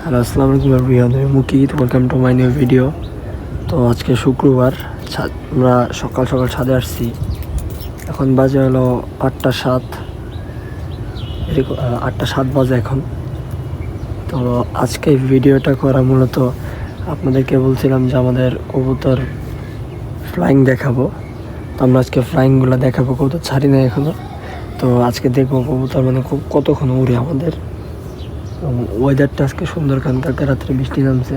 Hello, আসসালামু আলাইকুম everyone, আমি Mukit, welcome to my new video. তো আজকে শুক্রবার, আমরা সকাল সকাল ছাদে আসছি। এখন বাজে হলো 8টা 7, এরকম 8টা 7 বাজে এখন। তো আজকে ভিডিওটা করা মূলত আপনাদেরকে বলছিলাম যে আমাদের কবুতর ফ্লাইং দেখাবো। তো আমরা আজকে ফ্লাইংগুলো দেখাবো, কবুতর ছাড়ি না এখনও। তো আজকে দেখবো কবুতর মানে কতক্ষণ উড়ে আমাদের। ওয়েদারটা আজকে সুন্দর, কারণ কালকে রাত্রে বৃষ্টি নামছে,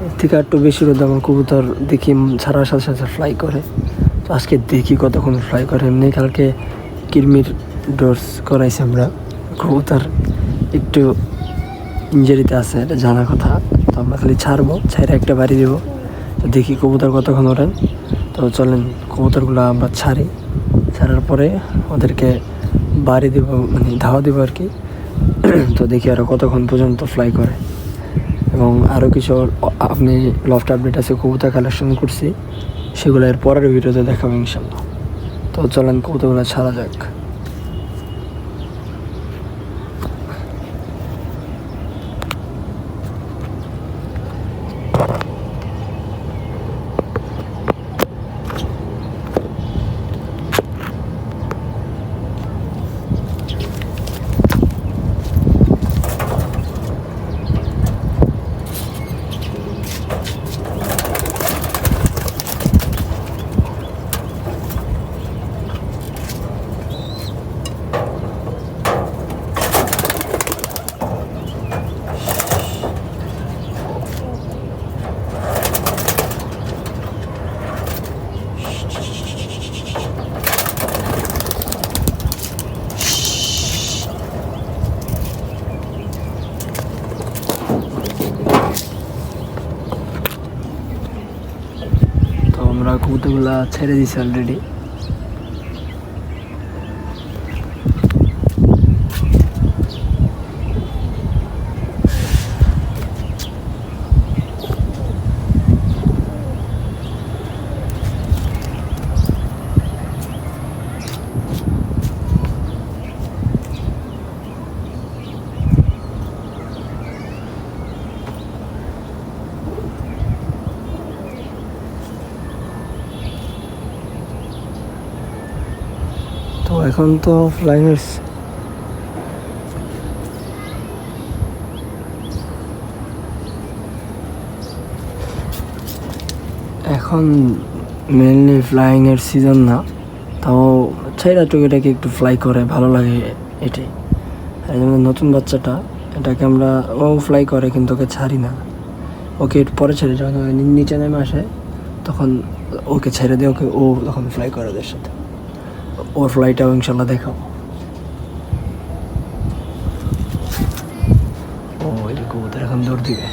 এর থেকে একটু বেশি রোদ। আমার কবুতর দেখি ছাড়ার সাথে সাথে ফ্লাই করে। তো আজকে দেখি কতক্ষণ ফ্লাই করে। এমনি কালকে কিরমির ডোজ করাইছি আমরা, কবুতর একটু ইঞ্জারিতে আছে, এটা জানা কথা। তো আমরা খালি ছাড়বো, ছাইরে একটা বাড়ি দেবো। তো দেখি কবুতর কতক্ষণ ওঠেন। তো চলেন কবুতরগুলো আমরা ছাড়ার পরে ওদেরকে বাড়ি দেবো, মানে ধাওয়া দেবো আর কি। তো দেখি আরও কতক্ষণ পর্যন্ত ফ্লাই করে। এবং আরও কিছু আপনি লফট আপডেট আছে, কবুতর কালেকশন করছি, সেগুলো এর পরের ভিডিওতে দেখাবো ইনশাল্লাহ। তো চলেন কবুতরগুলো ছাড়া যাক। তো আমরা কবুতরগুলা ছেড়ে দিছি অলরেডি। তো এখন তো ফ্লাইং এখন মেনলি ফ্লাইংয়ের সিজন না, তাও ছেড়া টুকিটাকে একটু ফ্লাই করে, ভালো লাগে এটাই। আর যেমন নতুন বাচ্চাটা, এটাকে আমরা ফ্লাই করে, কিন্তু ওকে ছাড়ি না। ওকে পরে ছেড়ে, যখন নিচে নেমে আসে তখন ওকে ছেড়ে দিয়ে ও তখন ফ্লাই করে ওদের সাথে। ওর ফ্লাইটাও ইনশাল্লাহ দেখাবো। ওই যে কবুতর এখন দৌড় দিবে।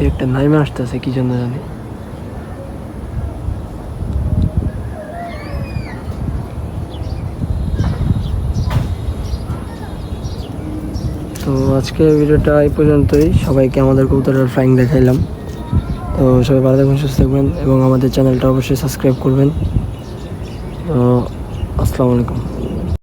একটা নাইমে আসতেছে, কি জন্য জানি। তো আজকে ভিডিওটা এই পর্যন্তই। সবাইকে আমাদের কবুতরের ফ্লাইং দেখাইলাম। তো সবাই ভালো থাকবেন, সুস্থ থাকবেন, এবং আমাদের চ্যানেলটা অবশ্যই সাবস্ক্রাইব করবেন। তো আসসালামু আলাইকুম।